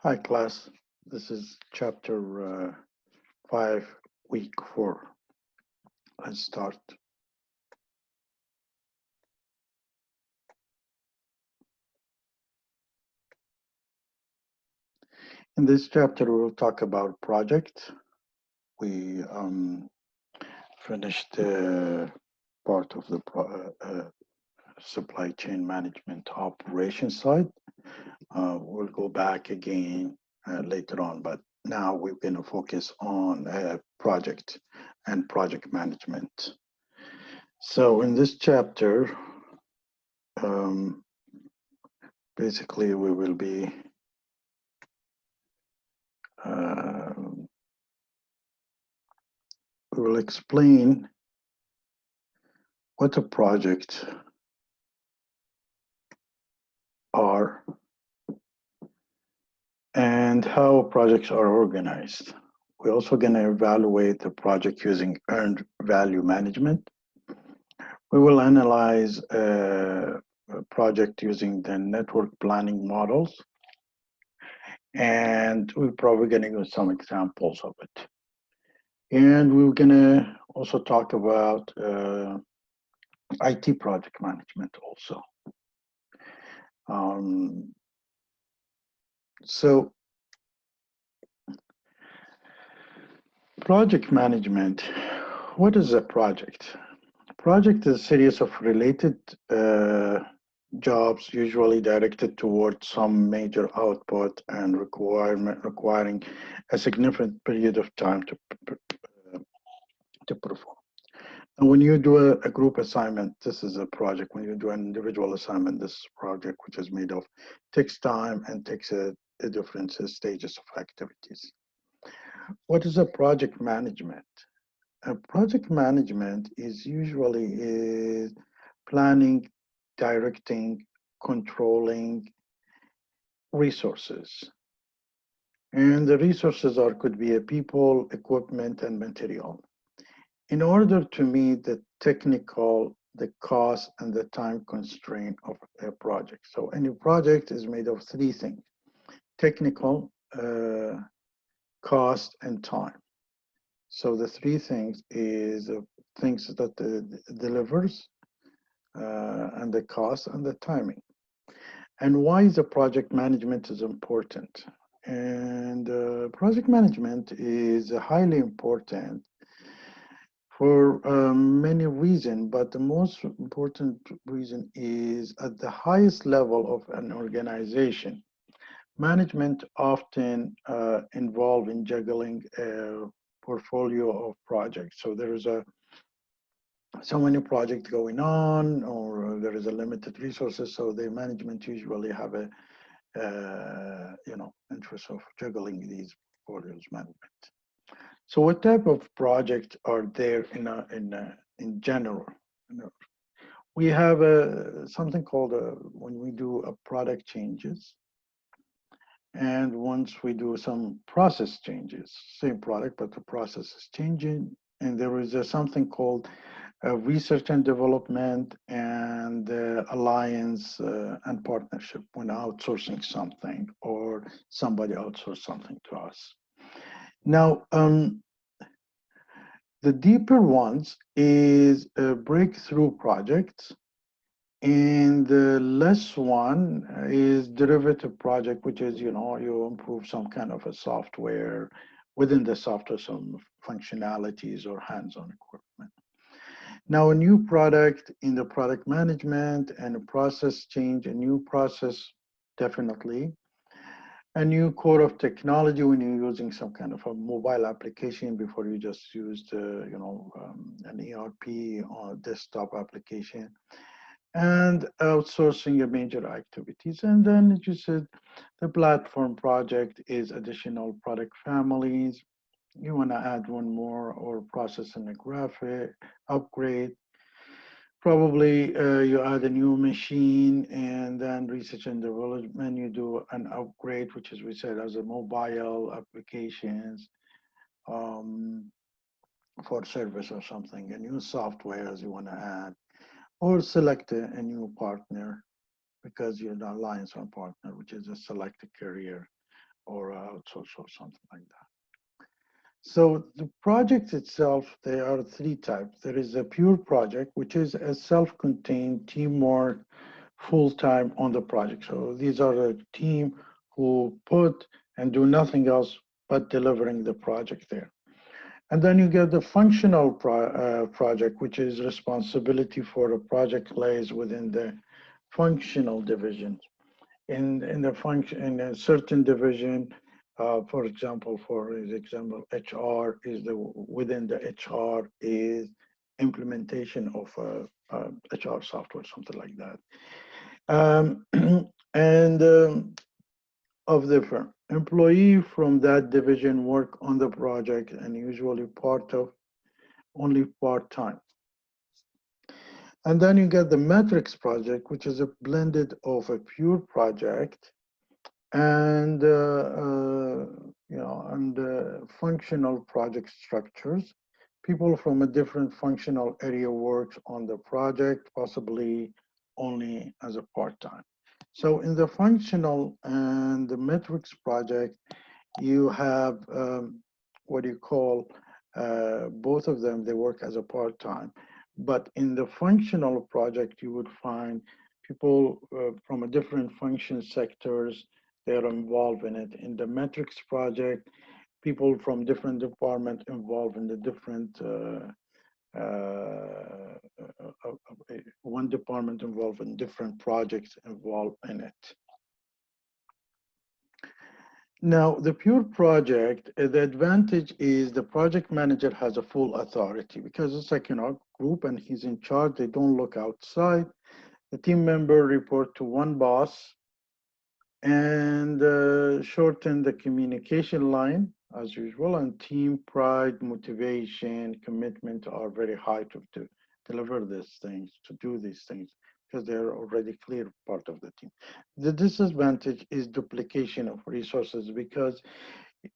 Hi class, this is chapter 5, week 4. Let's start. In this chapter, we will talk about project. We finished part of the supply chain management operation side. We'll go back again later on, but now we're going to focus on project and project management. So in this chapter, um, basically we will be we will explain what a project are and how projects are organized. We're also going to evaluate the project using earned value management. We will analyze a project using the network planning models, and we're probably going to give some examples of it. And we're going to also talk about IT project management also. So project management, what is a project? A project is a series of related jobs usually directed towards some major output and requiring a significant period of time to perform. And when you do a group assignment, this is a project. When you do an individual assignment, this project, which is made of, takes time and takes a different stages of activities. What is a project management? A project management is usually planning, directing, controlling resources. And the resources could be a people, equipment, and material. In order to meet the technical, the cost, and the time constraint of a project. So any project is made of three things: technical, cost, and time. So the three things is things that delivers, and the cost and the timing. And why the project management is important? And project management is highly important for many reasons, but the most important reason is at the highest level of an organization. Management often involved in juggling a portfolio of projects. So there is so many projects going on, or there is a limited resources. So the management usually have a interest of juggling these portfolios management. So what type of projects are there in general? We have something called when we do a product changes, and once we do some process changes, same product, but the process is changing. And there is something called research and development and alliance and partnership when outsourcing something or somebody outsource something to us. Now, the deeper ones is breakthrough projects, and the less one is derivative project, which is, you improve some kind of a software, within the software, some functionalities or hands-on equipment. Now, a new product in the product management and a process change, a new process, definitely. A new core of technology when you're using some kind of a mobile application before you just used, an ERP or desktop application, and outsourcing a major activities. And then as you said, the platform project is additional product families. You want to add one more or process and a graphic upgrade. Probably you add a new machine, and then research and development, you do an upgrade, which is we said as a mobile applications for service or something, a new software as you want to add, or select a new partner because you're the alliance or partner, which is a select a career or outsource or something like that. So the project itself, there are three types. There is a pure project, which is a self-contained teamwork, full-time on the project. So these are a team who put and do nothing else but delivering the project there. And then you get the functional project, which is responsibility for a project lays within the functional division. In the function in a certain division, for example, HR is the within the HR is implementation of HR software, something like that. Um, and of the firm. Employee from that division work on the project and usually part of only part-time. And then you get the metrics project, which is a blended of a pure project and functional project structures. People from a different functional area works on the project, possibly only as a part-time. So in the functional and the metrics project, you have what you call both of them, they work as a part-time. But in the functional project, you would find people from a different function sectors, they're involved in it. In the metrics project, people from different departments involved in the different one department involved in different projects involved in it. Now, the pure project, the advantage is the project manager has a full authority because it's like, group and he's in charge. They don't look outside. The team member report to one boss and shorten the communication line as usual. And team pride, motivation, commitment are very high to deliver these things, to do these things, because they're already clear part of the team. The disadvantage is duplication of resources because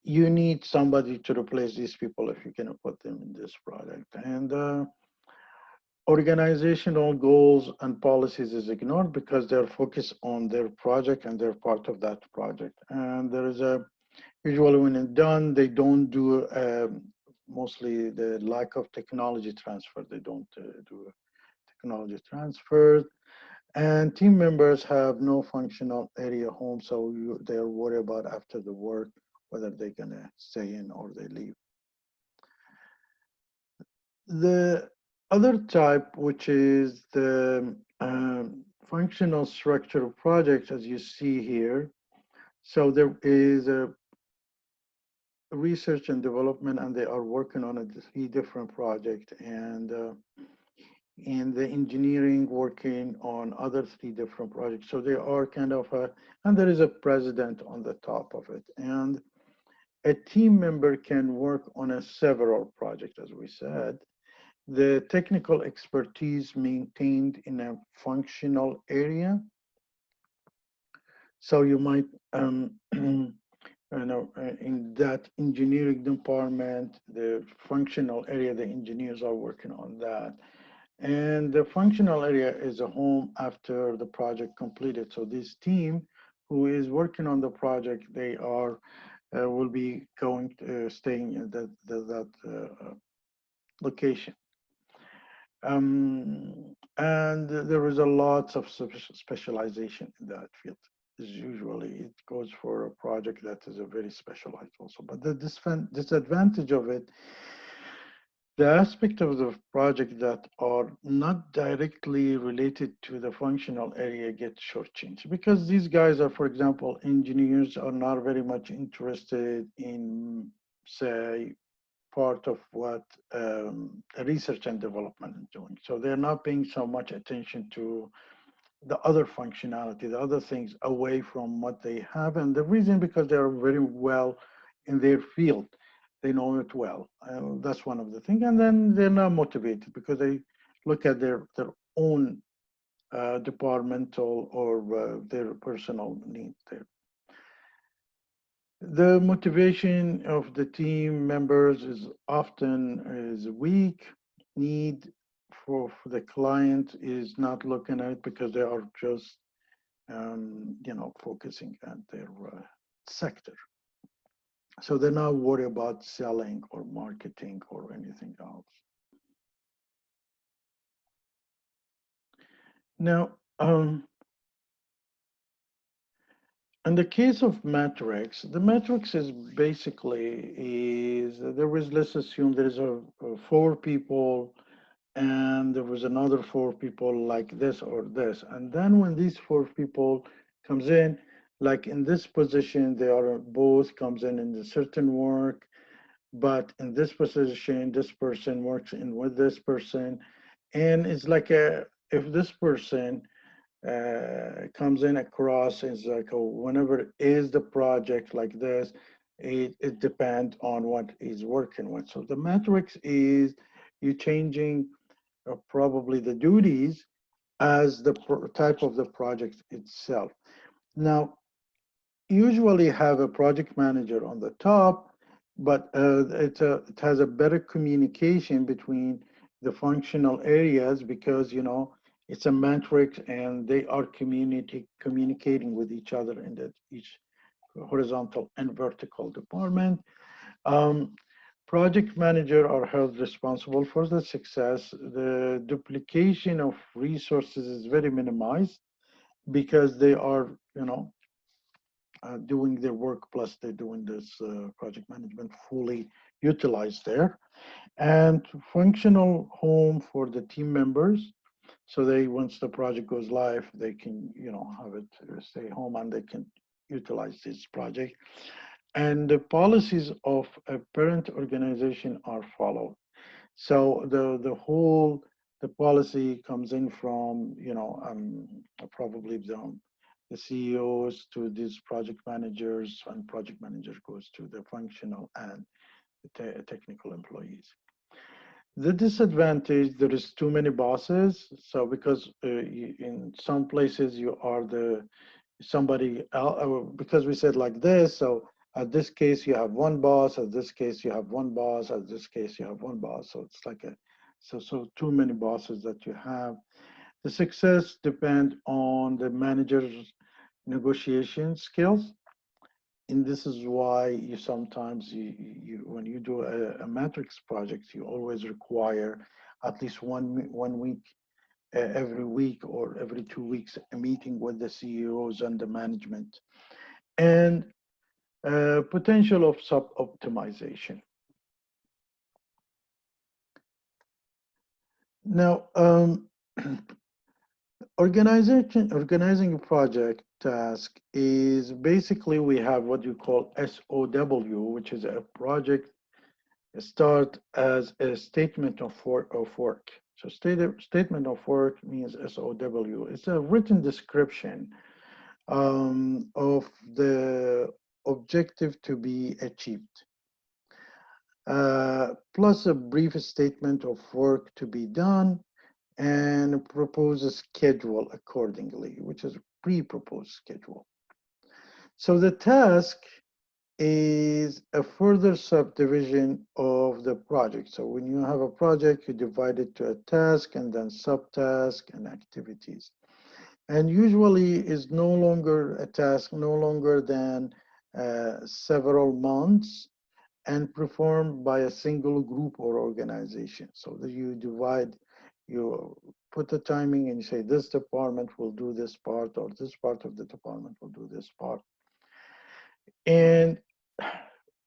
you need somebody to replace these people if you're going to put them in this product. And organizational goals and policies is ignored because they're focused on their project and they're part of that project. And there is usually when it's done, they don't do mostly the lack of technology transfer. They don't do technology transfer. And team members have no functional area home, so they're worried about after the work, whether they're gonna stay in or they leave. The other type, which is the functional structure of projects, as you see here. So there is a research and development, and they are working on 3 different projects, and the engineering working on other 3 different projects. So they are kind of and there is a president on the top of it. And a team member can work on several projects, as we said. The technical expertise maintained in a functional area. So you might, in that engineering department, the functional area, the engineers are working on that. And the functional area is a home after the project completed. So this team who is working on the project, they are will be staying in that location. And there is a lot of specialization in that field. Usually it goes for a project that is a very specialized also. But the disadvantage of it, the aspect of the project that are not directly related to the functional area get shortchanged because these guys are, for example, engineers are not very much interested in, say, part of what research and development is doing. So they're not paying so much attention to the other functionality, the other things away from what they have. And the reason because they're very well in their field. They know it well. That's one of the things. And then they're not motivated because they look at their own departmental or their personal needs there. The motivation of the team members is often weak. Need for the client is not looking at it because they are just focusing at their sector. So they're not worried about selling or marketing or anything else. Now, in the case of metrics, the metrics is basically is there is, let's assume there is a four people and there was another four people like this or this. And then when these four people comes in, like in this position, they are both comes in a certain work, but in this position, this person works in with this person. And it's like if this person comes in across is like whenever is the project like this, it depends on what he's working with. So the matrix is you changing probably the duties as the type of the project itself. Now, usually have a project manager on the top, but it has a better communication between the functional areas because it's a matrix and they are communicating with each other in that each horizontal and vertical department. Um, Project manager are held responsible for the success. The duplication of resources is very minimized because they are, doing their work plus they're doing this project management fully utilized there. And functional home for the team members. So they, once the project goes live, they can, have it stay home and they can utilize this project. And the policies of a parent organization are followed. So the policy comes in from probably the CEOs to these project managers, and project manager goes to the functional and the technical employees. The disadvantage, there is too many bosses. So because in some places you are the somebody else, because we said like this, so at this case you have one boss, at this case you have one boss, at this case you have one boss. So it's like so too many bosses that you have. The success depend on the manager's negotiation skills. And this is why you sometimes you when you do a matrix project, you always require at least one week every week or every 2 weeks a meeting with the CEOs and the management, and potential of sub optimization. Now, organizing a project task is basically we have what you call SOW, which is a project start as a statement of work. So statement of work means SOW. It's a written description of the objective to be achieved, plus a brief statement of work to be done, and propose a schedule accordingly, which is a pre-proposed schedule. So the task is a further subdivision of the project. So when you have a project, you divide it to a task and then subtask and activities. And usually is no longer a task, no longer than several months, and performed by a single group or organization. So that you divide, you put the timing and you say this department will do this part or this part of the department will do this part. And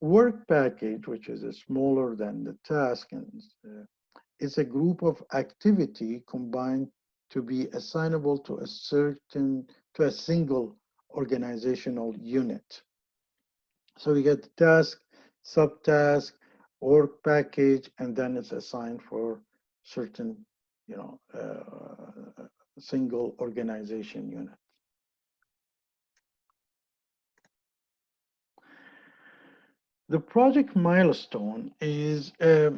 work package, which is smaller than the task, and is a group of activity combined to be assignable to a single organizational unit. So we get the task, subtask, work package, and then it's assigned for certain, single organization unit. The project milestone is a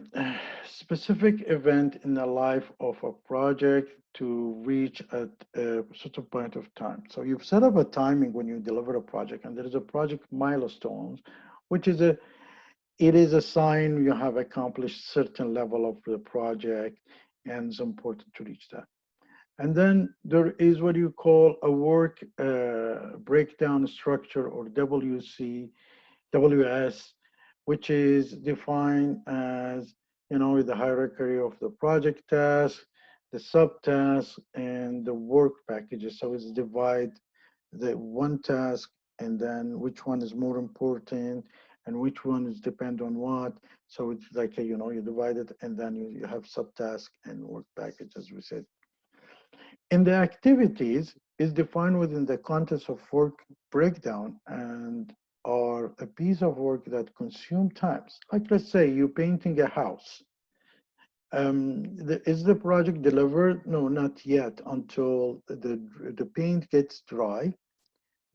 specific event in the life of a project to reach at a certain point of time. So you've set up a timing when you deliver a project, and there is a project milestones, which is it is a sign you have accomplished certain level of the project, and it's important to reach that. And then there is what you call a work breakdown structure, or WC, WS. which is defined as, the hierarchy of the project task, the subtask, and the work packages. So it's divide the one task and then which one is more important and which one is depend on what. So it's like, you divide it and then you have subtask and work package, as we said. And the activities is defined within the context of work breakdown and are a piece of work that consume times. Like let's say you're painting a house. Is the project delivered? No, not yet until the paint gets dry.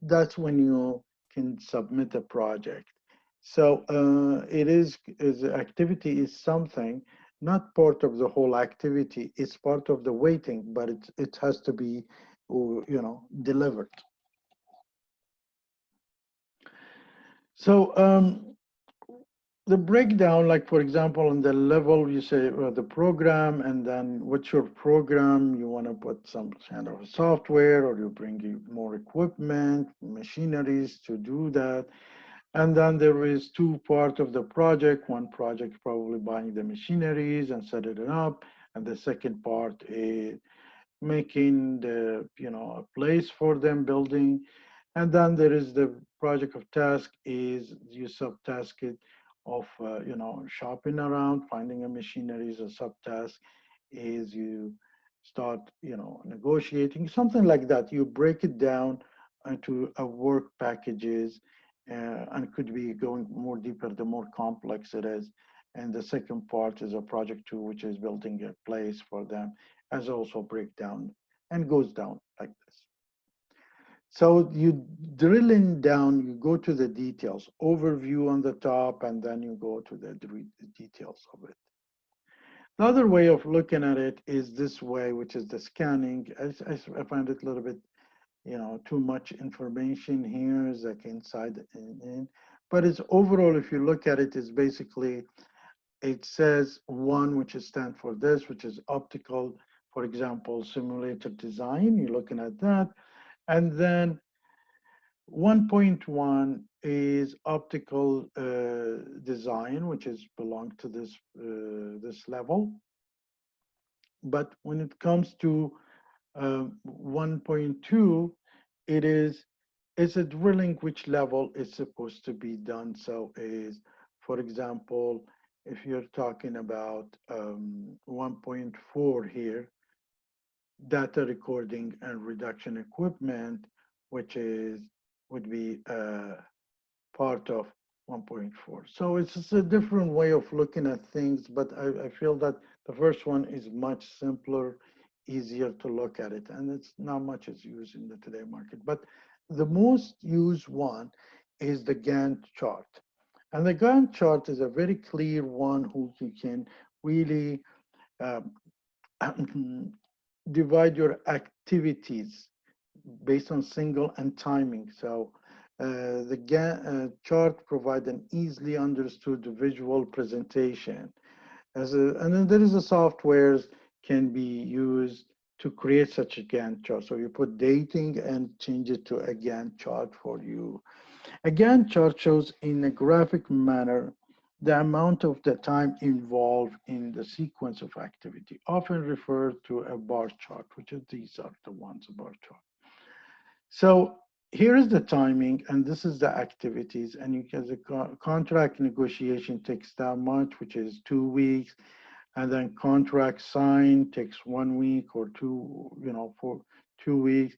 That's when you can submit a project. So it is activity is something not part of the whole activity. It's part of the waiting, but it has to be, delivered. So the breakdown, like for example, on the level, you say the program, and then what's your program? You want to put some kind of software, or you bring more equipment, machineries to do that. And then there is two parts of the project. One project probably buying the machineries and setting it up, and the second part is making the a place for them, building. And then there is the project of task is you subtask it of shopping around, finding a machinery is a subtask, is you start negotiating, something like that. You break it down into a work packages, and could be going more deeper the more complex it is. And the second part is a project two, which is building a place for them, as also breakdown and goes down like this. So you drilling down, you go to the details, overview on the top, and then you go to the details of it. The other way of looking at it is this way, which is the scanning. I find it a little bit, too much information here is like inside and in. But it's overall, if you look at it, is basically, it says one, which is stand for this, which is optical, for example, simulator design. You're looking at that. And then 1.1 is optical design, which is belong to this level. But when it comes to 1.2, it's a drilling which level is supposed to be done. So is, for example, if you're talking about 1.4 here, data recording and reduction equipment, which would be part of 1.4. So it's just a different way of looking at things, but I feel that the first one is much simpler, easier to look at it, and it's not much is used in the today market. But the most used one is the Gantt chart. And the Gantt chart is a very clear one who you can really um, divide your activities based on single and timing. So the Gantt chart provides an easily understood visual presentation. And then there is a software can be used to create such a Gantt chart. So you put dating and change it to a Gantt chart for you. A Gantt chart shows in a graphic manner the amount of the time involved in the sequence of activity, often referred to a bar chart, which is these are the ones, a bar chart. So here is the timing, and this is the activities, and you can the contract negotiation takes that much, which is 2 weeks, and then contract sign takes 1 week or two, for 2 weeks.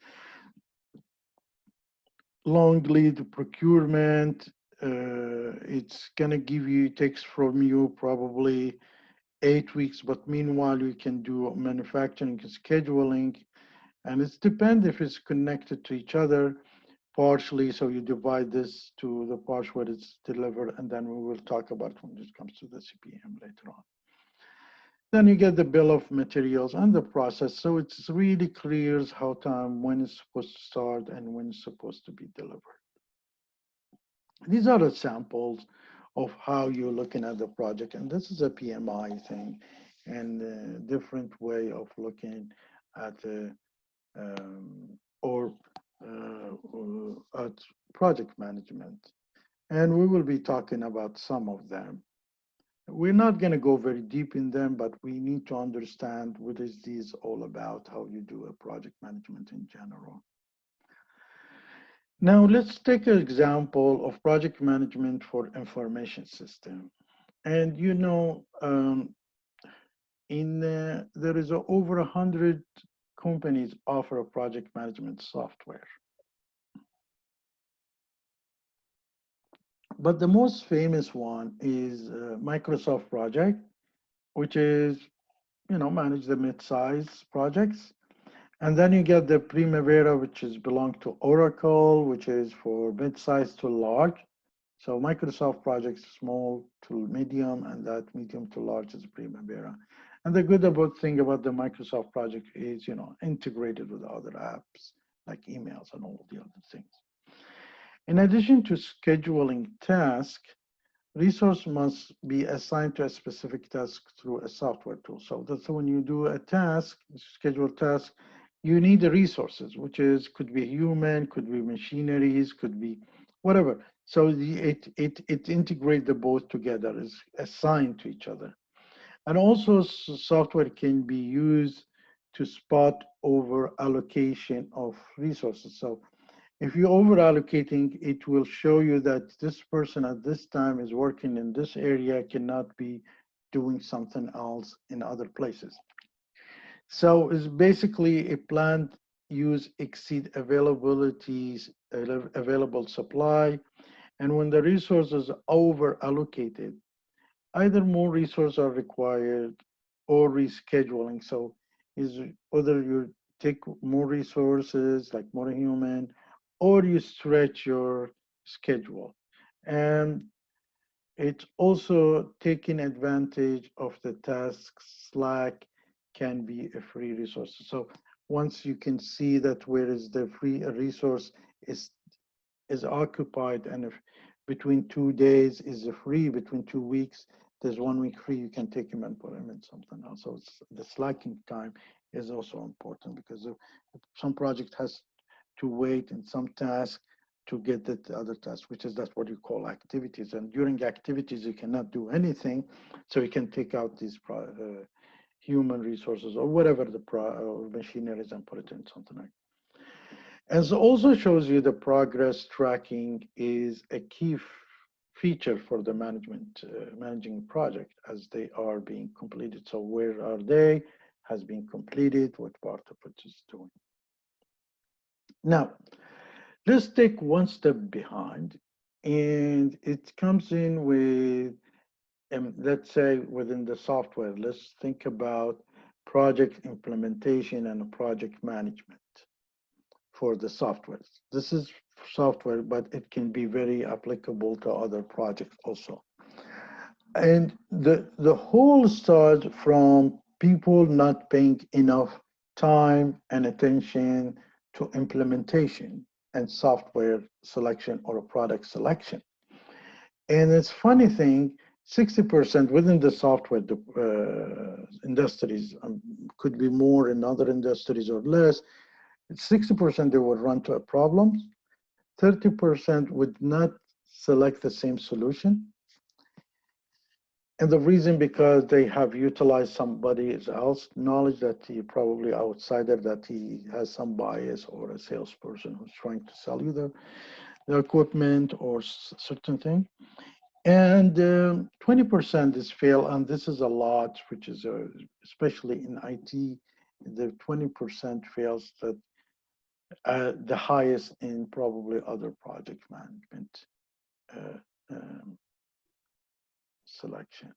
Long lead procurement, it's gonna give you, it takes from you probably 8 weeks, but meanwhile you can do manufacturing and scheduling, and it's depend if it's connected to each other partially. So you divide this to the parts where it's delivered, and then we will talk about when it comes to the CPM later on. Then you get the bill of materials and the process. So it's really clear how time, when it's supposed to start and when it's supposed to be delivered. These are the samples of how you're looking at the project. And this is a PMI thing and a different way of looking at or at project management. and we will be talking about some of them. We're not going to go very deep in them, but we need to understand what is this all about, how you do a project management in general. Now, let's take an example of project management for information system. And there is over 100 companies offer a project management software. But the most famous one is Microsoft Project, which is, manage the mid-size projects. And then you get the Primavera, which is belong to Oracle, which is for mid-size to large. So Microsoft Project small to medium, and that medium to large is Primavera. And the good thing about the Microsoft Project is, integrated with other apps like emails and all the other things. In addition to scheduling tasks, resource must be assigned to a specific task through a software tool. So that's when you do a task, schedule task, you need the resources, which could be human, could be machineries, could be whatever. So it integrates the both together, is assigned to each other. And also software can be used to spot over allocation of resources. So if you're over allocating, it will show you that this person at this time is working in this area, cannot be doing something else in other places. So it's basically a planned use exceed availabilities, available supply. And when the resources are over allocated, either more resources are required or rescheduling. So is whether you take more resources, like more human, or you stretch your schedule. And it's also taking advantage of the tasks. Slack can be a free resource. So once you can see that where is the free resource is occupied, and if between 2 days is free, between 2 weeks, there's 1 week free, you can take him and put him in something else. So the slacking time is also important, because if some project has to wait in some task to get the other task, which is that's what you call activities. And during activities, you cannot do anything. So you can take out these human resources or whatever the machinery is and put it in something like. As also shows you the progress tracking is a key feature for the managing project as they are being completed. So where are they, has been completed, what part of it is doing. Now, let's take one step behind, and it comes in with, let's say within the software, let's think about project implementation and project management for the software. This is software, but it can be very applicable to other projects also. And the whole starts from people not paying enough time and attention to implementation and software selection or product selection. And it's funny thing, 60% within the software industries, could be more in other industries or less, 60% they would run to problems, 30% would not select the same solution. And the reason because they have utilized somebody else knowledge that he probably outsider, that he has some bias, or a salesperson who's trying to sell you the equipment or certain thing. And 20% is fail, and this is a lot, which is especially in IT, the 20% fails that the highest in probably other project management selection.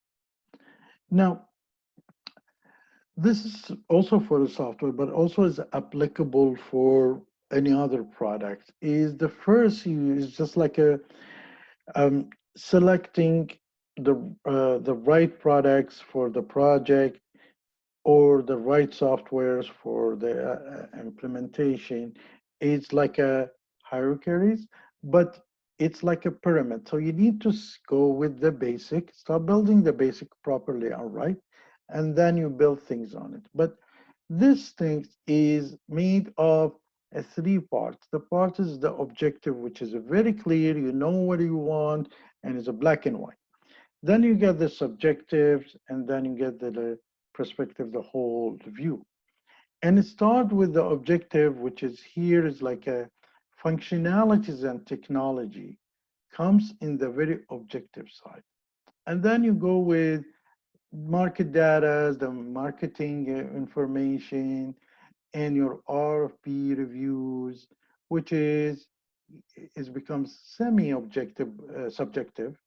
Now, this is also for the software, but also is applicable for any other product. Is the first is just like a selecting the right products for the project, or the right softwares for the implementation. It's like a hierarchies, but it's like a pyramid. So you need to go with the basic, start building the basic properly, all right? And then you build things on it. But this thing is made of three parts. The part is the objective, which is very clear, you know what you want, and it's a black and white. Then you get the subjectives, and then you get the perspective, the whole view. And it start with the objective, which is here is like a functionalities and technology comes in the very objective side. And then you go with market data, the marketing information, and your RFP reviews, which is becomes semi-objective, subjective,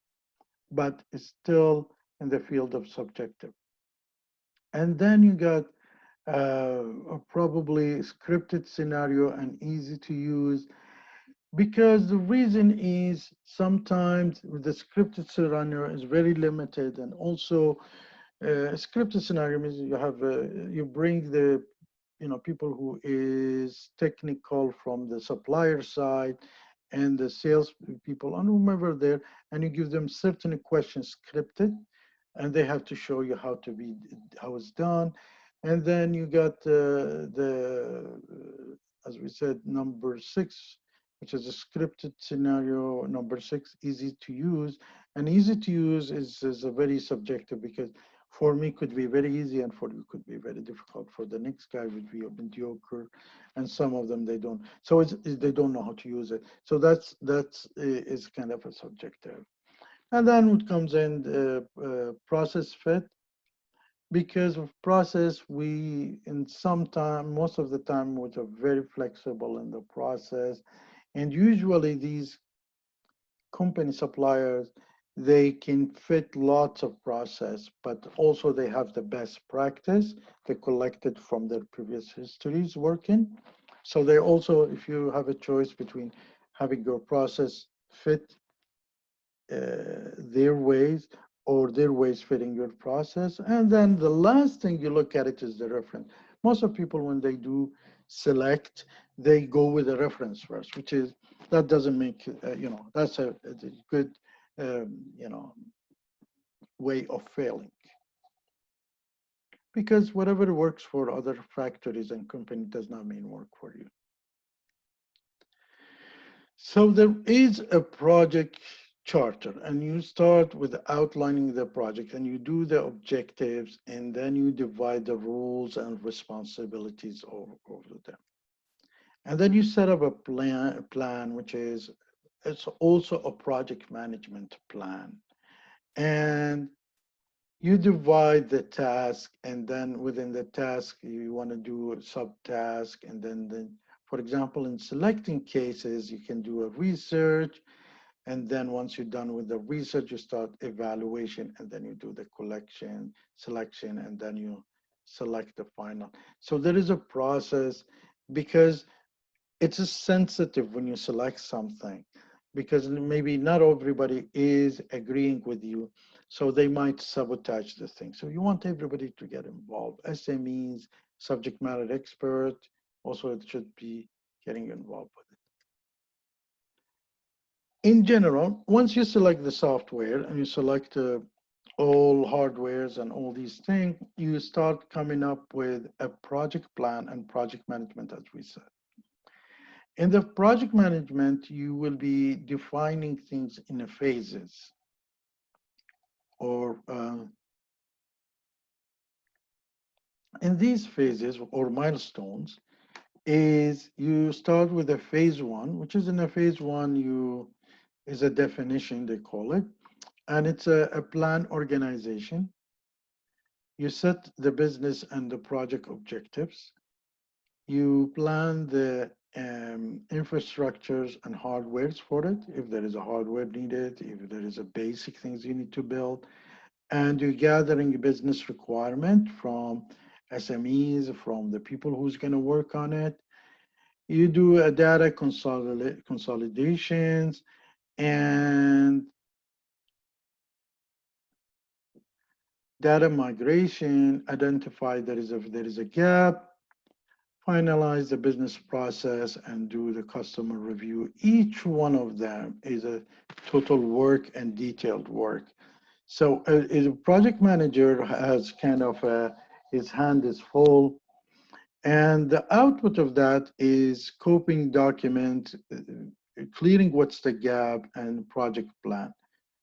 but is still in the field of subjective. And then you got probably scripted scenario and easy to use, because the reason is sometimes the scripted scenario is very limited, and also scripted scenario means you have you bring the people who is technical from the supplier side and the sales people and whomever there, and you give them certain questions scripted, and they have to show you how it's done. And then you got as we said, number 6, which is a scripted scenario. Number 6, easy to use. And easy to use is a very subjective, because for me could be very easy and for you could be very difficult. For the next guy would be a mediocre, and some of them they don't. So they don't know how to use it. So that's is kind of a subjective. And then what comes in process fit. Because of process, we in some time, most of the time, we are very flexible in the process. And usually these company suppliers, they can fit lots of process, but also they have the best practice they collected from their previous histories working. So they also, if you have a choice between having your process fit their ways or their ways fitting your process. And then the last thing you look at it is the reference. Most of people, when they do select, they go with a reference first, which is, that doesn't make, that's a good, way of failing. Because whatever works for other factories and companies does not mean work for you. So there is a project charter, and you start with outlining the project, and you do the objectives, and then you divide the roles and responsibilities over them. And then you set up a plan, which is, it's also a project management plan. And you divide the task, and then within the task, you want to do a subtask. And then, for example, in selecting cases, you can do a research. And then once you're done with the research, you start evaluation, and then you do the collection, selection, and then you select the final. So there is a process, because it's a sensitive when you select something, because maybe not everybody is agreeing with you. So they might sabotage the thing. So you want everybody to get involved. SMEs, subject matter expert, also it should be getting involved with it. In general, once you select the software and you select all hardwares and all these things, you start coming up with a project plan and project management, as we said. In the project management, you will be defining things in phases, or in these phases or milestones. Is you start with a phase 1, which is, in a phase 1 is a definition, they call it, and it's a plan organization. You set the business and the project objectives. You plan the infrastructures and hardwares for it, if there is a hardware needed, if there is a basic things you need to build. And you're gathering a business requirement from SMEs, from the people who's going to work on it. You do a data consolidations, and data migration, identify there is a gap, finalize the business process, and do the customer review. Each one of them is a total work and detailed work. So a project manager has kind of his hand is full, And the output of that is scoping document, clearing what's the gap, and project plan.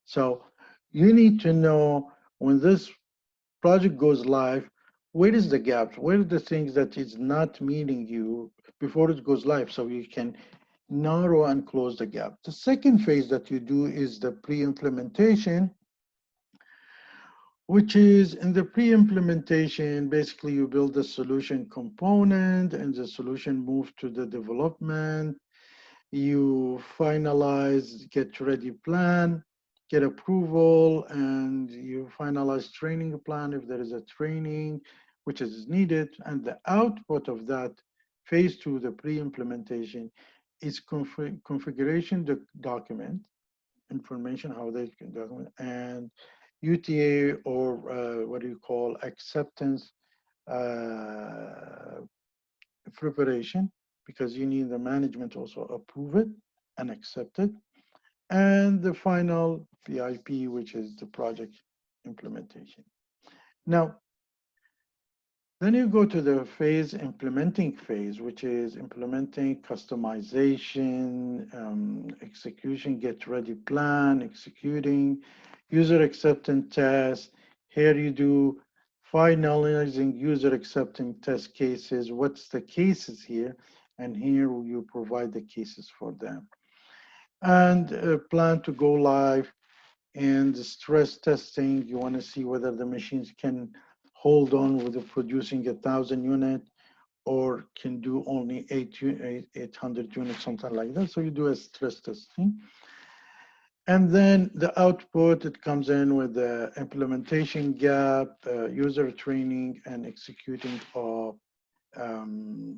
So you need to know when this project goes live, where is the gaps? Where are the things that is not meeting you before it goes live so you can narrow and close the gap. The second phase that you do is the pre-implementation, which is in the pre-implementation, basically you build the solution component and the solution moves to the development. You finalize, get ready plan, get approval, and you finalize training plan if there is a training which is needed. And the output of that phase two, the pre-implementation, is configuration document, information, how they can document, and UTA, or what do you call, acceptance uh, preparation, because you need the management also approve it and accept it. And the final PIP, which is the project implementation. Now, then you go to the phase, implementing phase, which is implementing customization, execution, get ready plan, executing, user acceptance test. Here you do finalizing user acceptance test cases. What's the cases here? And here you provide the cases for them. And plan to go live, and the stress testing. You want to see whether the machines can hold on with the producing 1,000 unit or can do only 800 units, something like that. So you do a stress testing. And then the output, it comes in with the implementation gap, user training, and executing of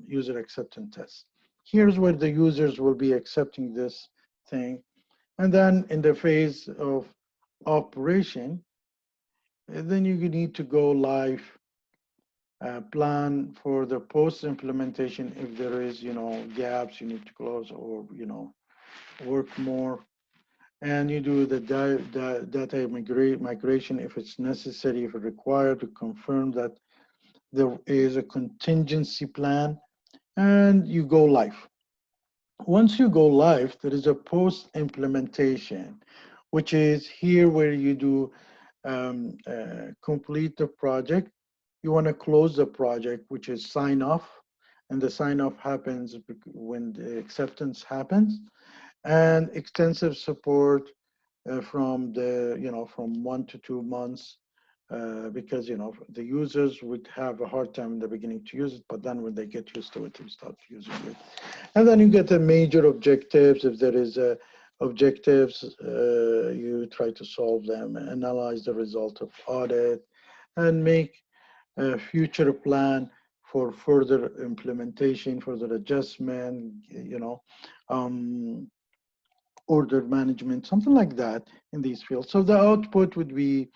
user acceptance tests. Here's where the users will be accepting this thing. And then in the phase of operation, then you need to go live, plan for the post implementation. If there is, gaps you need to close, or, work more. And you do the data migration if it's necessary, if required, to confirm that there is a contingency plan, and you go live. Once you go live, there is a post implementation, which is here where you do complete the project. You want to close the project, which is sign off, and the sign off happens when the acceptance happens, and extensive support from from 1 to 2 months, because the users would have a hard time in the beginning to use it, but then when they get used to it, they start using it. And then you get the major objectives. If there is objectives, you try to solve them, analyze the result of audit, and make a future plan for further implementation, further adjustment, order management, something like that in these fields. So the output would be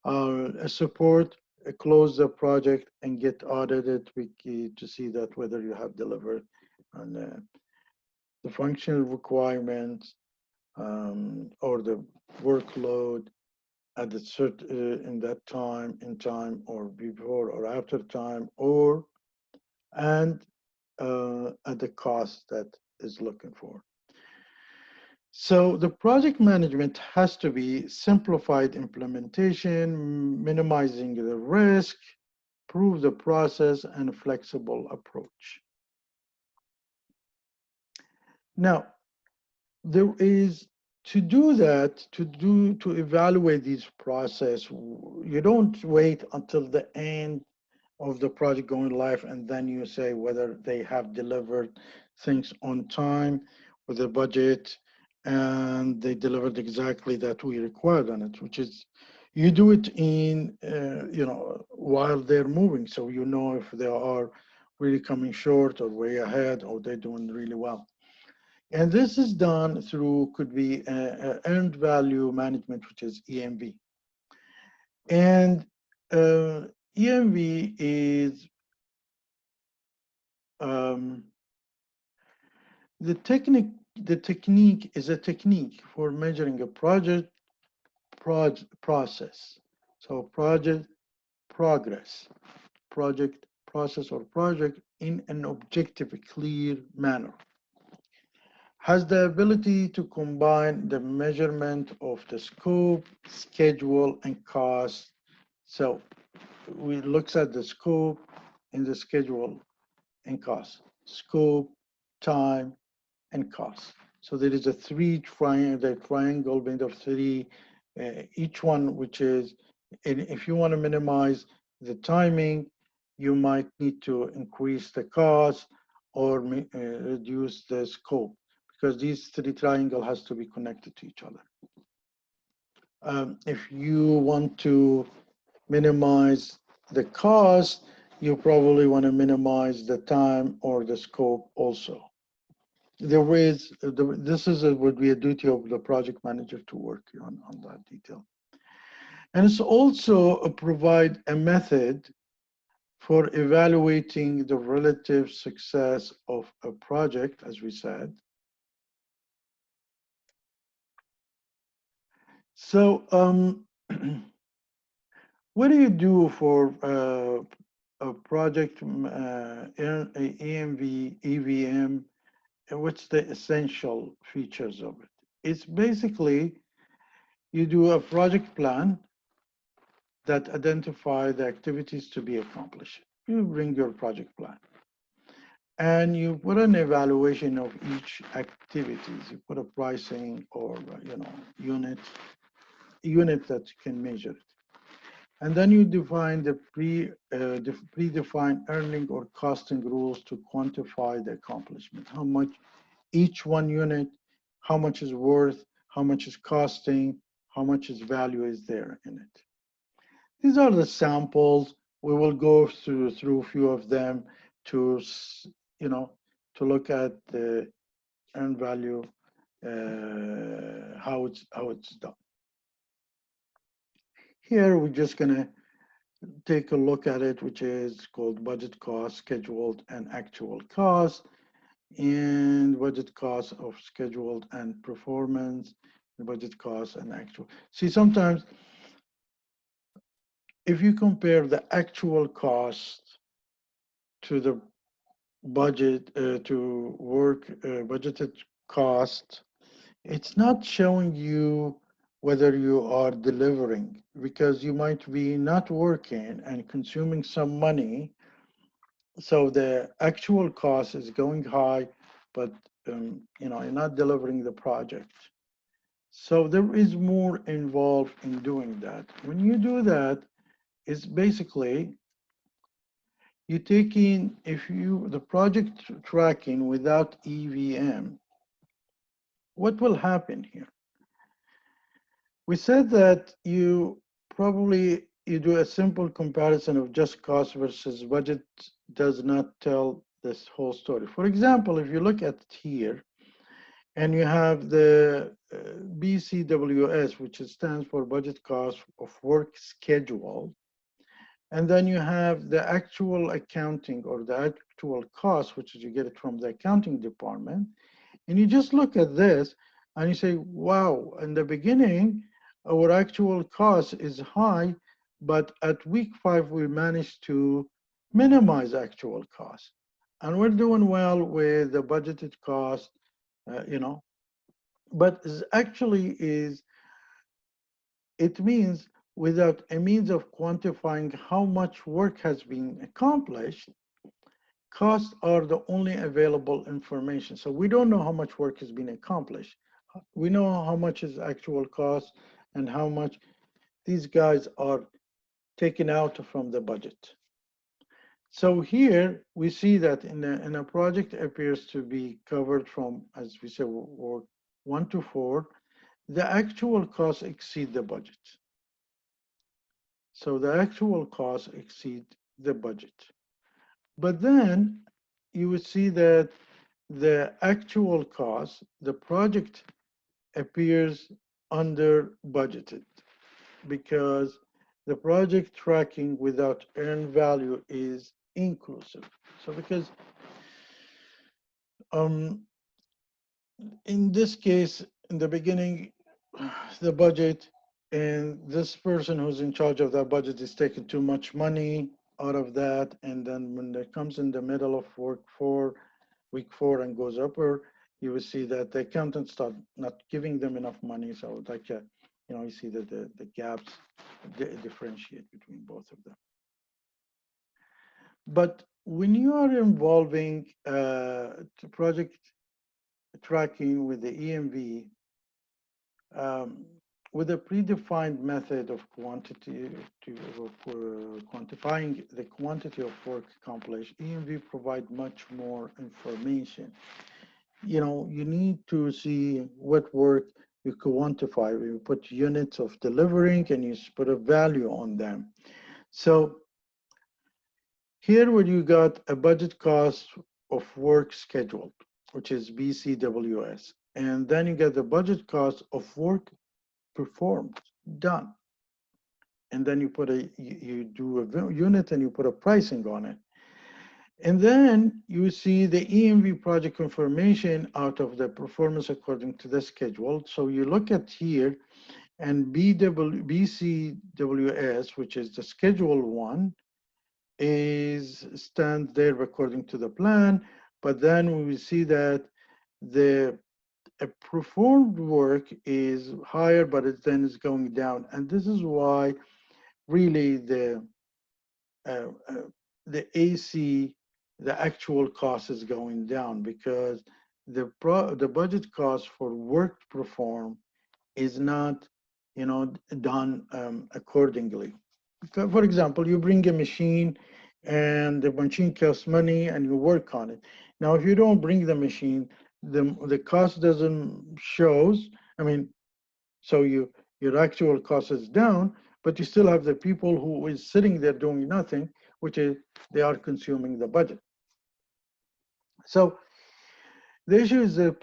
a support, close the project, and get audited to see that whether you have delivered on the functional requirements, or the workload at the in that time, or before or after time, or and at the cost that is looking for. So the project management has to be simplified implementation, minimizing the risk, prove the process, and a flexible approach. Now, there is, to do that, to evaluate these process, you don't wait until the end of the project going live and then you say whether they have delivered things on time with the budget and they delivered exactly that we required on it, which is you do it in while they're moving, so if they are really coming short or way ahead, or they're doing really well. And this is done through, could be earned value management, which is EMV. And EMV is the technique is a technique for measuring a project process. So project progress, project process or project in an objective, clear manner. Has the ability to combine the measurement of the scope, schedule, and cost. So we looks at the scope and the schedule and cost. Scope, time, and cost. So there is a the triangle made of three, each one which is, and if you want to minimize the timing, you might need to increase the cost or reduce the scope, because these three triangle has to be connected to each other. If you want to minimize the cost, you probably want to minimize the time or the scope also. There is, this is would be a duty of the project manager to work on that detail. And it's also provide a method for evaluating the relative success of a project, as we said. So what do you do for a project EMV, EVM? What's the essential features of it? It's basically you do a project plan that identify the activities to be accomplished. You bring your project plan. And you put an evaluation of each activities. You put a pricing or unit that you can measure it. And then you define the predefined earning or costing rules to quantify the accomplishment. How much each one unit, how much is worth, how much is costing, how much is value is there in it. These are the samples. We will go through a few of them to, to look at the earned value, how it's done. Here we're just gonna take a look at it, which is called budget cost, scheduled, and actual cost, and budget cost of scheduled and performance, the budget cost and actual. See, sometimes if you compare the actual cost to the budget, to work budgeted cost, it's not showing you whether you are delivering, because you might be not working and consuming some money. So the actual cost is going high, but you're not delivering the project. So there is more involved in doing that. When you do that, it's basically you take in, if you the project tracking without EVM, what will happen here? We said that you do a simple comparison of just cost versus budget does not tell this whole story. For example, if you look at it here, and you have the BCWS, which stands for budget cost of work schedule, and then you have the actual accounting or the actual cost, which is you get it from the accounting department, and you just look at this and you say, wow, in the beginning, our actual cost is high, but at week 5, we managed to minimize actual cost. And we're doing well with the budgeted cost, but actually it means without a means of quantifying how much work has been accomplished, costs are the only available information. So we don't know how much work has been accomplished. We know how much is actual cost and how much these guys are taken out from the budget. So here we see that in a project appears to be covered from, as we said, work 1 to 4, the actual costs exceed the budget. So the actual costs exceed the budget. But then you would see that the actual cost, the project appears under budgeted, because the project tracking without earned value is inclusive. So because in this case, in the beginning, the budget, and this person who's in charge of that budget is taking too much money, out of that, and then when it comes in the middle of week 4 and goes upper, you will see that the accountants start not giving them enough money. So like, you see that the gaps differentiate between both of them. But when you are involving project tracking with the EMV, um, with a predefined method of quantity for quantifying the quantity of work accomplished, EMV provide much more information. You need to see what work you quantify. You put units of delivering and you put a value on them. So here where you got a budget cost of work scheduled, which is BCWS, and then you get the budget cost of work performed, done. And then you do a unit and you put a pricing on it. And then you see the EMV project confirmation out of the performance according to the schedule. So you look at here, and BCWS, which is the schedule one, stands there according to the plan. But then we see that the performed work is higher, but then it's going down. And this is why really uh, uh, the AC, the actual cost is going down, because the budget cost for work performed is not, done accordingly. For example, you bring a machine and the machine costs money and you work on it. Now, if you don't bring the machine, the cost doesn't shows. I mean, so your actual cost is down, but you still have the people who is sitting there doing nothing, which is they are consuming the budget. So the issue is at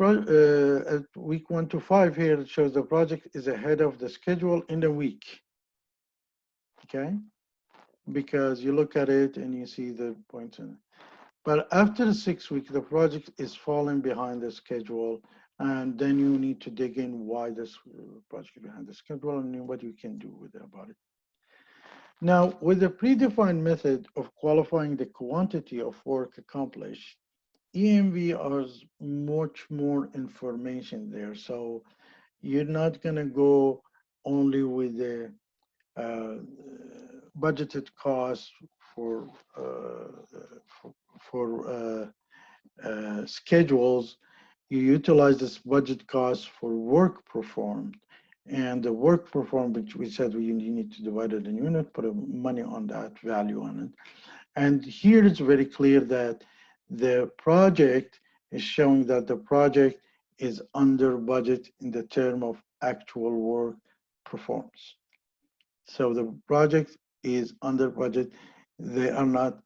week 1 to 5 here, it shows the project is ahead of the schedule in a week. Okay, because you look at it and you see the points in it. But after 6 weeks, the project is falling behind the schedule, and then you need to dig in why this project is behind the schedule and what you can do with it about it. Now, with the predefined method of qualifying the quantity of work accomplished, EMV has much more information there. So you're not going to go only with the budgeted costs for schedules. You utilize this budget cost for work performed, and the work performed, which we said you need to divide it in unit, put money on that value on it. And here it's very clear that the project is showing that the project is under budget in the term of actual work performance. So the project is under budget. They are not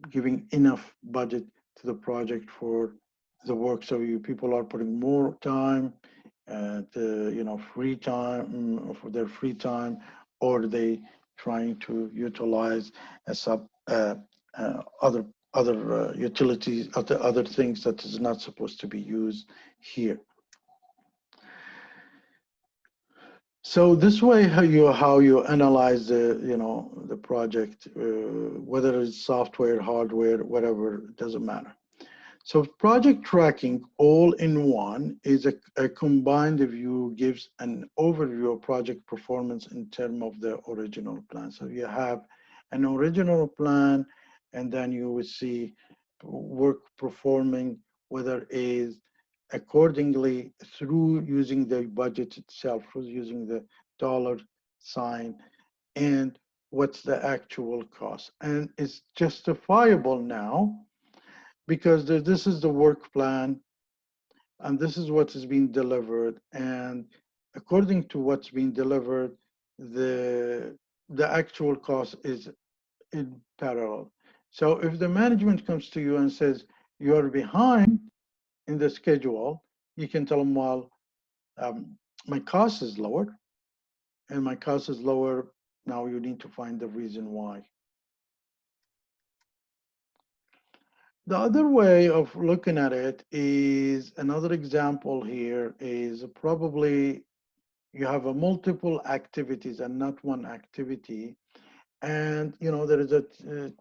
giving enough budget to the project for the work. So people are putting more time, free time for their free time, or they trying to utilize a other utilities, other things that is not supposed to be used here. So this way, how you analyze the project, whether it's software, hardware, whatever, it doesn't matter. So project tracking all in one is a combined view, gives an overview of project performance in terms of the original plan. So you have an original plan, and then you will see work performing, whether is accordingly through using the budget itself, through using the dollar sign, and what's the actual cost. And it's justifiable now because this is the work plan and this is what is being delivered. And according to what's being delivered, the actual cost is in parallel. So if the management comes to you and says, you're behind in the schedule, you can tell them, well, my cost is lower, and my cost is lower. Now you need to find the reason why. The other way of looking at it is another example here is probably you have a multiple activities and not one activity, And there is a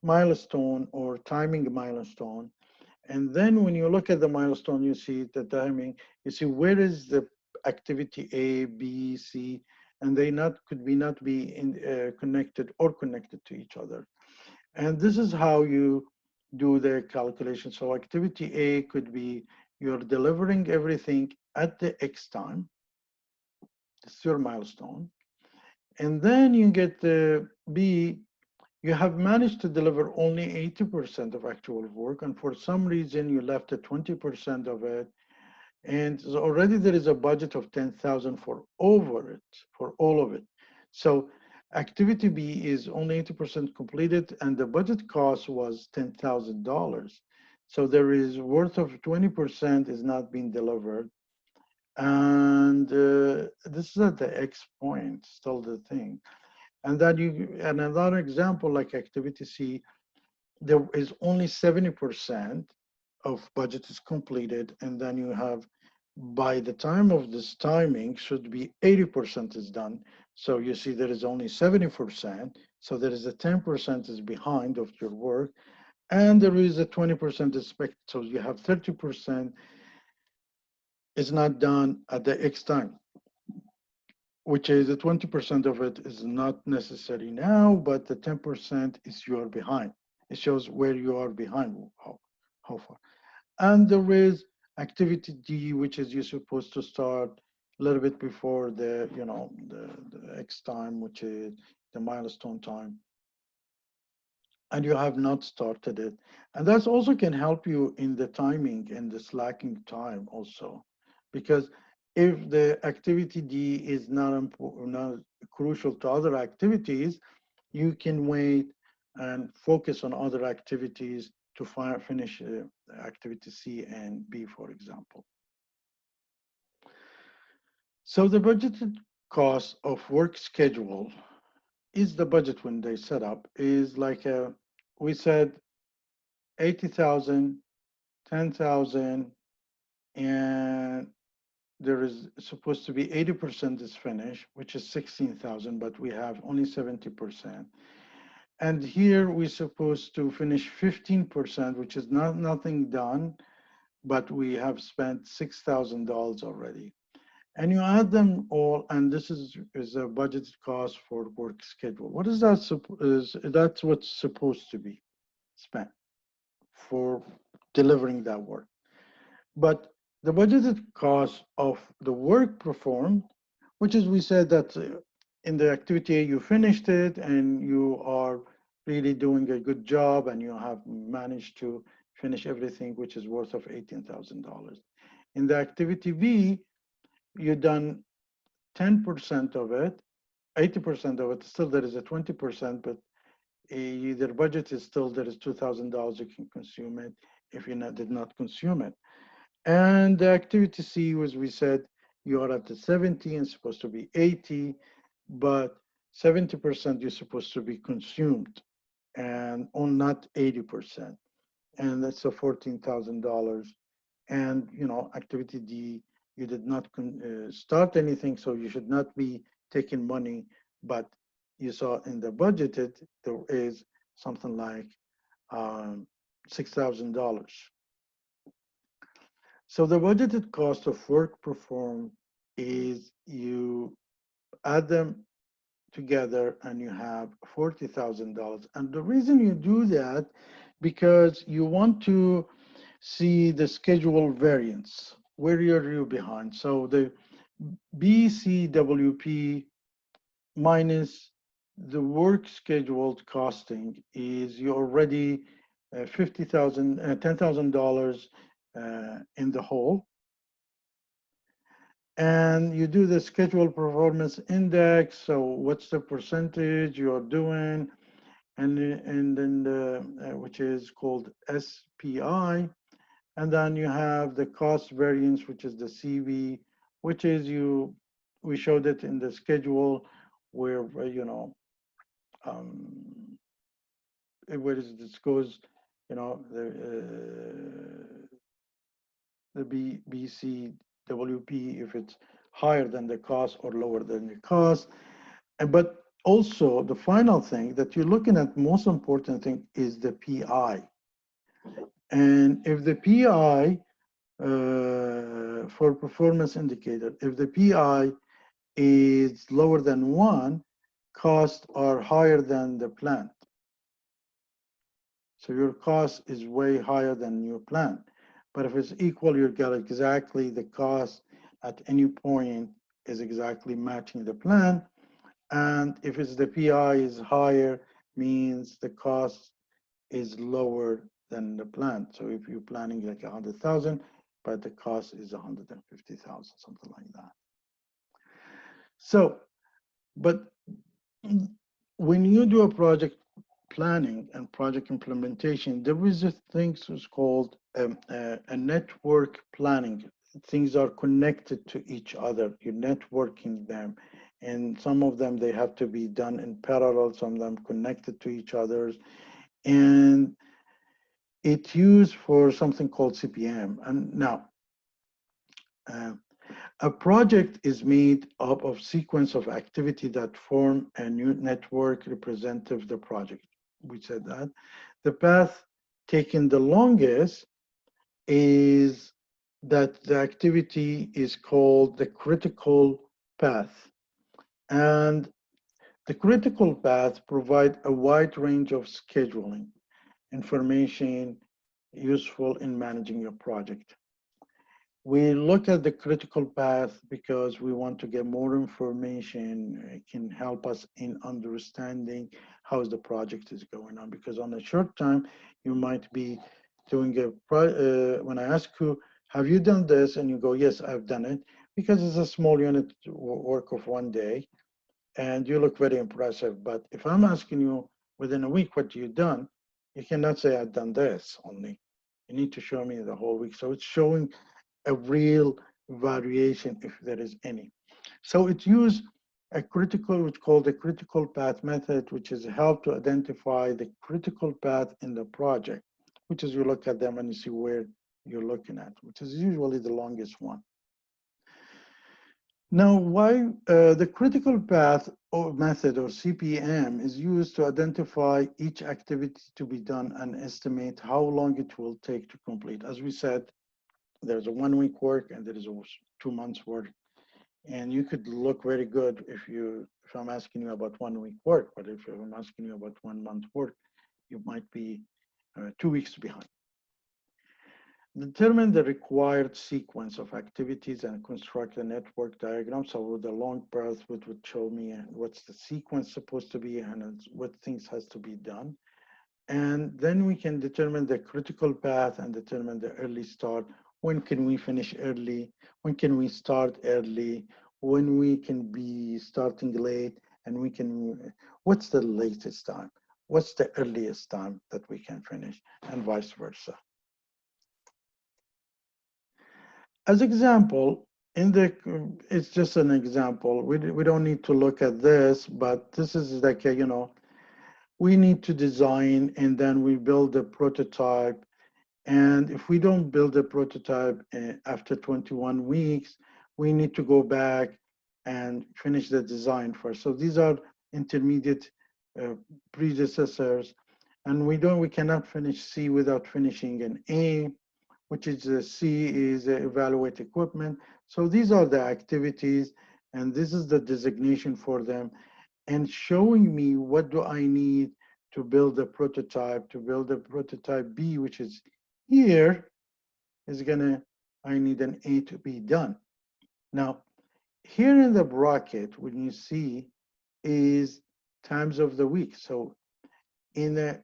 milestone or timing milestone. And then when you look at the milestone, you see the timing, you see where is the activity A, B, C, and they not be connected or connected to each other. And this is how you do the calculation. So activity A could be you're delivering everything at the X time. This is your milestone. And then you get the B, you have managed to deliver only 80% of actual work, and for some reason you left at 20% of it, and so already there is a budget of 10,000 for over it, for all of it. So activity B is only 80% completed, and the budget cost was $10,000. So there is worth of 20% is not being delivered, and this is at the X point, still the thing. And then and another example like activity C, there is only 70% of budget is completed, and then you have by the time of this timing should be 80% is done. So you see there is only 70%. So there is a 10% is behind of your work, and there is a 20% expected. So you have 30% is not done at the X time, which is the 20% of it is not necessary now, but the 10% is you are behind. It shows where you are behind, how far. And there is activity D, which is you're supposed to start a little bit before the X time, which is the milestone time, and you have not started it. And that also can help you in the timing and the slacking time also, because if the activity D is not important, not crucial to other activities, you can wait and focus on other activities to finish activity C and B, for example. So the budgeted cost of work schedule is the budget when they set up is like we said 80,000, 10,000, and there is supposed to be 80% is finished, which is 16,000, but we have only 70%. And here we're supposed to finish 15%, which is nothing done, but we have spent $6,000 already. And you add them all, and this is a budgeted cost for work schedule. What is that? That's what's supposed to be spent for delivering that work. But the budgeted cost of the work performed, which is we said that in the activity you finished it and you are really doing a good job and you have managed to finish everything, which is worth of $18,000. In the activity B, you done 10% of it, 80% of it. Still, there is a 20%, but their budget is still there is $2,000. You can consume it if you did not consume it. And the activity C was we said you are at the 70 and supposed to be 80, but 70% you're supposed to be consumed and on not 80%. And that's a $14,000. And activity D, you did not start anything, so you should not be taking money, but you saw in the budgeted there is something like $6,000. So the budgeted cost of work performed is you add them together and you have $40,000. And the reason you do that, because you want to see the schedule variance. Where are you behind? So the BCWP minus the work scheduled costing is you already $10,000 in the hole. And you do the schedule performance index. So what's the percentage you're doing? And then which is called SPI. And then you have the cost variance, which is the CV, which is we showed it in the schedule where, where this goes, the BCWP, if it's higher than the cost or lower than the cost. But Also, the final thing that you're looking at, most important thing is the PI. And if the PI for performance indicator, if the PI is lower than 1, costs are higher than the plant. So your cost is way higher than your plan. But if it's equal, you get exactly the cost at any point is exactly matching the plan. And if it's the PI is higher, means the cost is lower than the plan. So if you're planning like 100,000, but the cost is 150,000, something like that. So, but when you do a project planning and project implementation, there is a thing that's called a network planning. Things are connected to each other. You're networking them. And some of them, they have to be done in parallel, some of them connected to each other. And it's used for something called CPM. And now, uh, a project is made up of sequence of activity that form a new network representative of the project. We said that. The path taken the longest is that the activity is called the critical path. And the critical path provide a wide range of scheduling information useful in managing your project. We look at the critical path because we want to get more information. It can help us in understanding how the project is going on. Because on a short time, you might be doing when I ask you, have you done this? And you go, yes, I've done it. Because it's a small unit work of one day and you look very impressive. But if I'm asking you within a week, what you done? You cannot say I've done this only. You need to show me the whole week. So it's showing a real variation if there is any. So it used a critical, which called the critical path method, which is help to identify the critical path in the project, which is you look at them and you see where you're looking at, which is usually the longest one. Now, why the critical path or method or CPM is used to identify each activity to be done and estimate how long it will take to complete. As we said, there's a 1 week work and there is a 2 months work. And you could look very good if I'm asking you about 1 week work, but if I'm asking you about 1 month work, you might be 2 weeks behind. Determine the required sequence of activities and construct a network diagram. So the long path would show me what's the sequence supposed to be and what things has to be done. And then we can determine the critical path and determine the early start. When can we finish early? When can we start early? When we can be starting late? And what's the latest time? What's the earliest time that we can finish? And vice versa. As example, it's just an example. We don't need to look at this, but this is like we need to design and then we build a prototype. And if we don't build a prototype after 21 weeks, we need to go back and finish the design first. So these are intermediate predecessors, and we cannot finish C without finishing an A, which is C is evaluate equipment. So these are the activities, and this is the designation for them, and showing me what do I need to build a prototype, B, which is here, is I need an A to be done. Now, here in the bracket, when you see is times of the week. So in the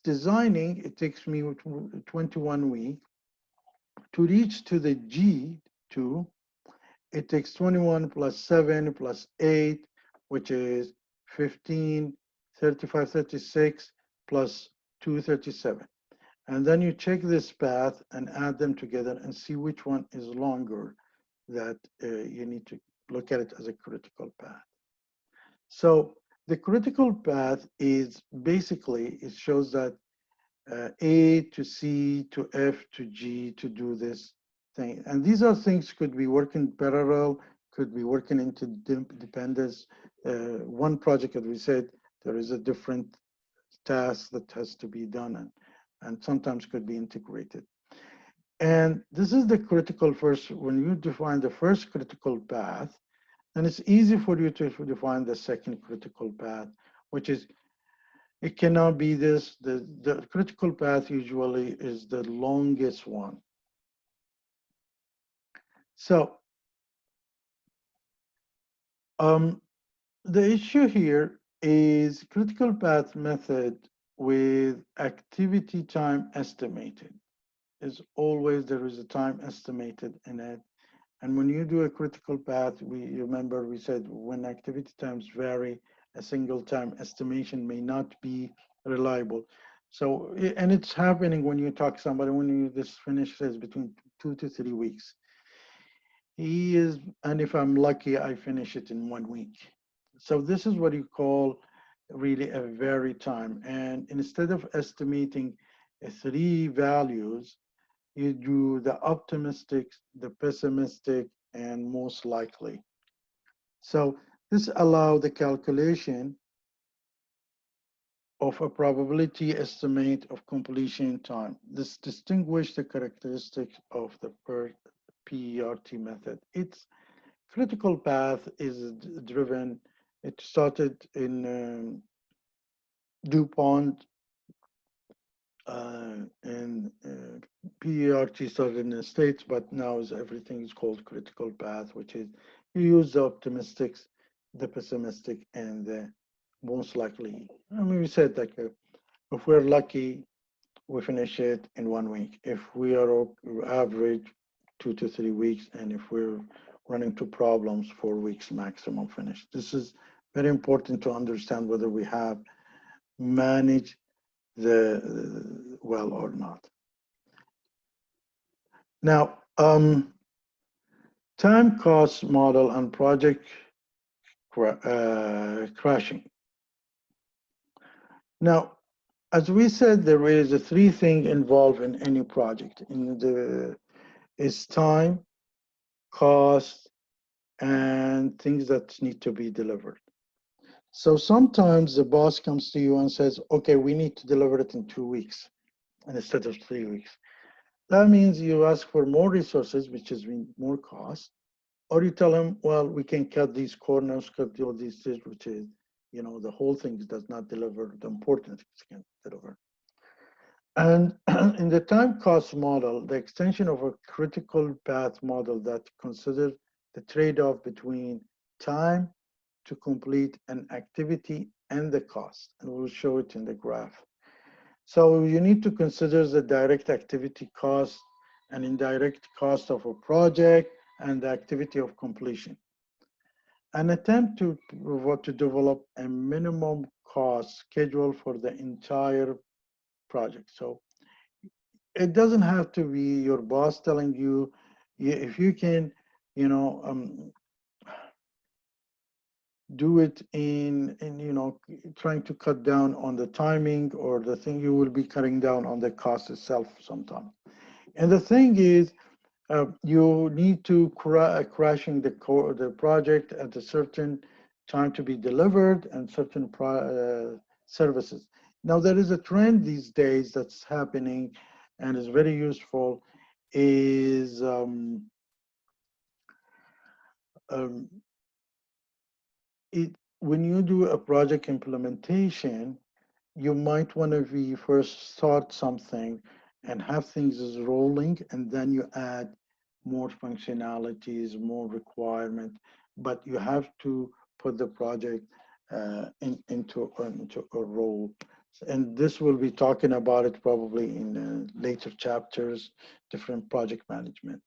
designing, it takes me 21 weeks. To reach to the G2, it takes 21 plus 7 plus 8, which is 15, 35, 36, plus 2, 37. And then you check this path and add them together and see which one is longer, that you need to look at it as a critical path. So the critical path is basically, it shows that A to C to F to G to do this thing. And these are things could be working parallel, could be working into dependence. One project, as we said, there is a different task that has to be done, and sometimes could be integrated. And this is the critical first, when you define the first critical path, then it's easy for you to define the second critical path, which is, it cannot be this, the critical path usually is the longest one. So the issue here is critical path method with activity time estimated. Is always there is a time estimated in it. And when you do a critical path, you remember we said when activity times vary, a single time estimation may not be reliable. So, and it's happening when you talk to somebody, when you this finishes between 2 to 3 weeks. And if I'm lucky, I finish it in 1 week. So this is what you call really a vary time. And instead of estimating 3 values, you do the optimistic, the pessimistic, and most likely. So this allows the calculation of a probability estimate of completion time. This distinguishes the characteristics of the PERT method. Its critical path is driven, it started in DuPont, and PERT started in the States, but now everything is called critical path, which is you use the optimistics, the pessimistic, and the most likely. I mean, we said like if we're lucky, we finish it in 1 week. If we are average, 2 to 3 weeks, and if we're running into problems, 4 weeks maximum finish. This is very important to understand whether we have managed the well or not. Now, time cost model and project crashing. Now, as we said, there is a 3 things involved in any project. Is time, cost, and things that need to be delivered. So sometimes the boss comes to you and says, okay, we need to deliver it in 2 weeks instead of 3 weeks. That means you ask for more resources, which is more cost, or you tell them, well, we can cut these corners, cut all these things, which is, the whole thing does not deliver the important things can deliver. And in the time cost model, the extension of a critical path model that considers the trade-off between time to complete an activity and the cost, and we'll show it in the graph. So you need to consider the direct activity cost and indirect cost of a project and the activity of completion. An attempt to develop a minimum cost schedule for the entire project. So it doesn't have to be your boss telling you, if you can, do it in trying to cut down on the timing or the thing, you will be cutting down on the cost itself sometime. And the thing is, you need to crashing the project at a certain time to be delivered and certain services. Now there is a trend these days that's happening and is very useful is when you do a project implementation, you might want to first start something and have things as rolling, and then you add more functionalities, more requirement, but you have to put the project into a role. And this will be talking about it probably in later chapters, different project management.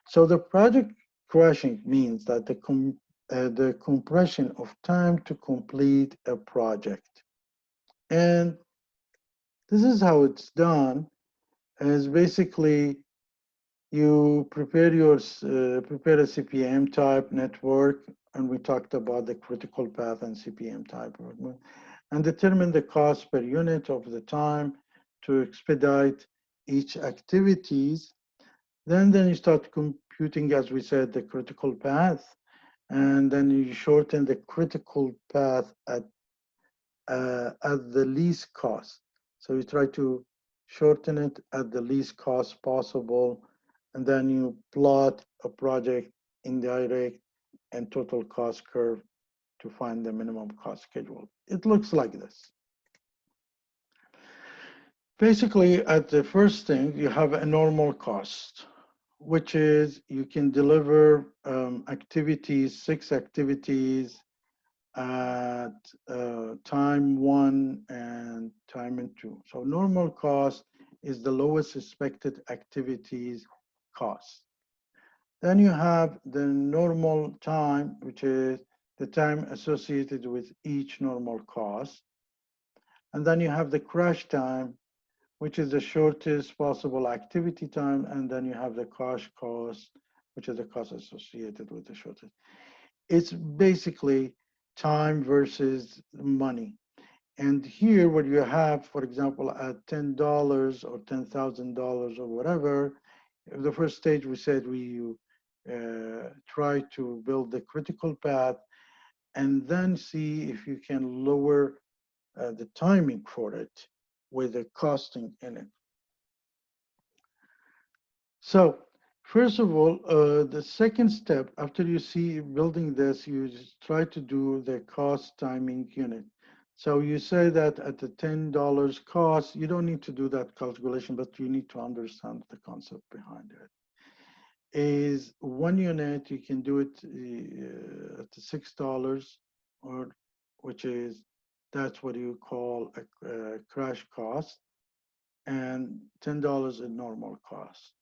So the project crashing means that the compression of time to complete a project. And this is how it's done, is basically you prepare a CPM type network, and we talked about the critical path and CPM type, and determine the cost per unit of the time to expedite each activities. Then you start computing, as we said, the critical path, and then you shorten the critical path at the least cost. So you try to shorten it at the least cost possible, and then you plot a project indirect and total cost curve to find the minimum cost schedule. It looks like this. Basically, at the first thing, you have a normal cost, which is you can deliver activities, 6 activities at time 1 and time 2. So normal cost is the lowest expected activities cost. Then you have the normal time, which is the time associated with each normal cost. And then you have the crash time, which is the shortest possible activity time. And then you have the crash cost, which is the cost associated with the shortest. It's basically time versus money. And here, what you have, for example, at $10 or $10,000 or whatever, the first stage we said we try to build the critical path and then see if you can lower the timing for it with the costing in it. So first of all, the second step after you see building this, you just try to do the cost timing unit. So you say that at the $10 cost, you don't need to do that calculation, but you need to understand the concept behind it. Is 1 unit, you can do it at the $6, or which is, that's what you call a crash cost, and $10 a normal cost.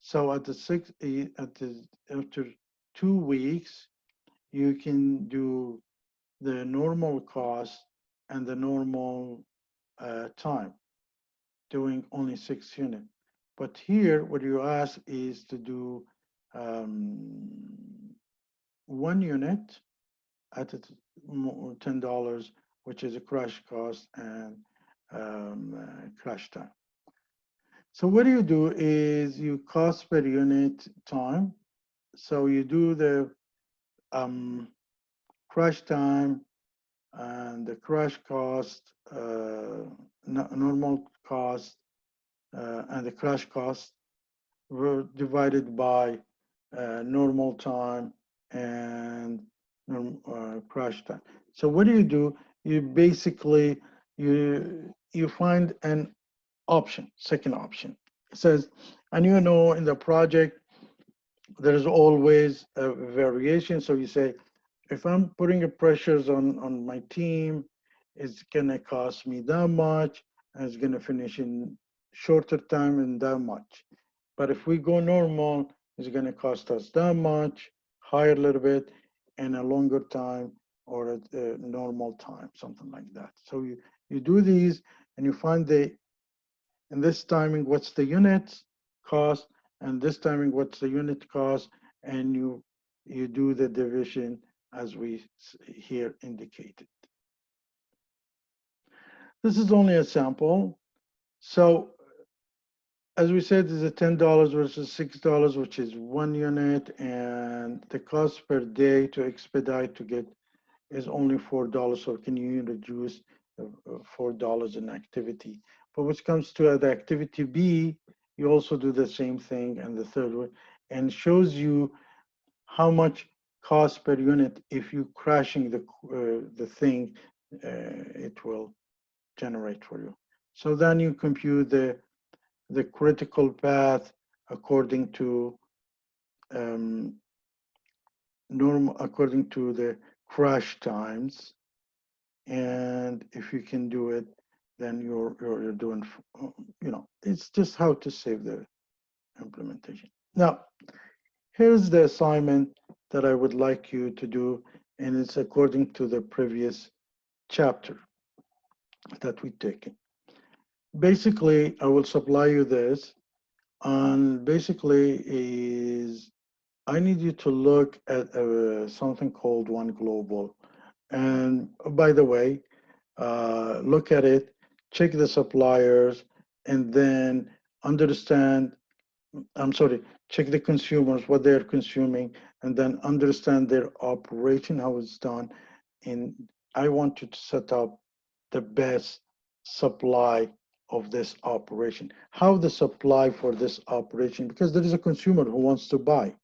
So at the after 2 weeks, you can do the normal cost and the normal time, doing only 6 units. But here, what you ask is to do 1 unit at $10, which is a crash cost and crash time. So what you do is you cost per unit time. So you do the crash time and the crash cost, normal cost, and the crash cost were divided by normal time and crash time. So what do? You basically, you find an option, second option. It says, and you know in the project, there's always a variation. So you say, if I'm putting a pressures on my team, it's gonna cost me that much, and it's gonna finish in shorter time and that much. But if we go normal, it's gonna cost us that much, higher a little bit, and a longer time or a normal time, something like that. So you do these and you find in this timing, what's the unit cost, and this timing, what's the unit cost, and you do the division as we here indicated. This is only a sample. So as we said, is a $10 versus $6, which is 1 unit, and the cost per day to expedite to get is only $4. So can you reduce $4 in activity? But when it comes to the activity B, you also do the same thing, and the third one, and shows you how much cost per unit if you crashing the thing, it will generate for you. So then you compute the critical path according to according to the crash times, and if you can do it, then you're doing, it's just how to save the implementation. Now, here's the assignment that I would like you to do, and it's according to the previous chapter that we've taken. Basically, I will supply you this, and basically is I need you to look at something called One Global. And by the way, look at it, check the suppliers, and then understand, I'm sorry, check the consumers, what they're consuming, and then understand their operation, how it's done. And I want you to set up the best supply of this operation. How the supply for this operation, because there is a consumer who wants to buy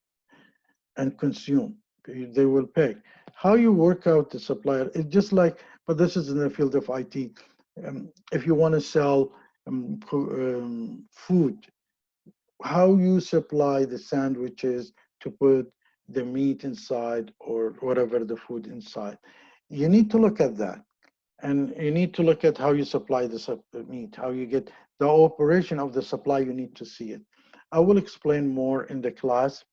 and consume. They will pay. How you work out the supplier, it's just like, but this is in the field of IT. If you want to sell food, how you supply the sandwiches to put the meat inside or whatever the food inside. You need to look at that. And you need to look at how you supply the meat, how you get the operation of the supply, you need to see it. I will explain more in the class,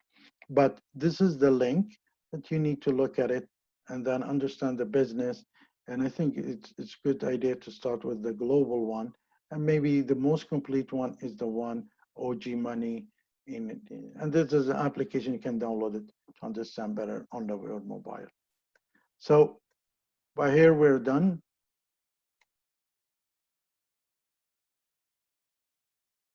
but this is the link that you need to look at it and then understand the business. And I think it's a good idea to start with the global one. And maybe the most complete one is the one OG Money. And this is an application, you can download it to understand better on the web mobile. So by here, we're done.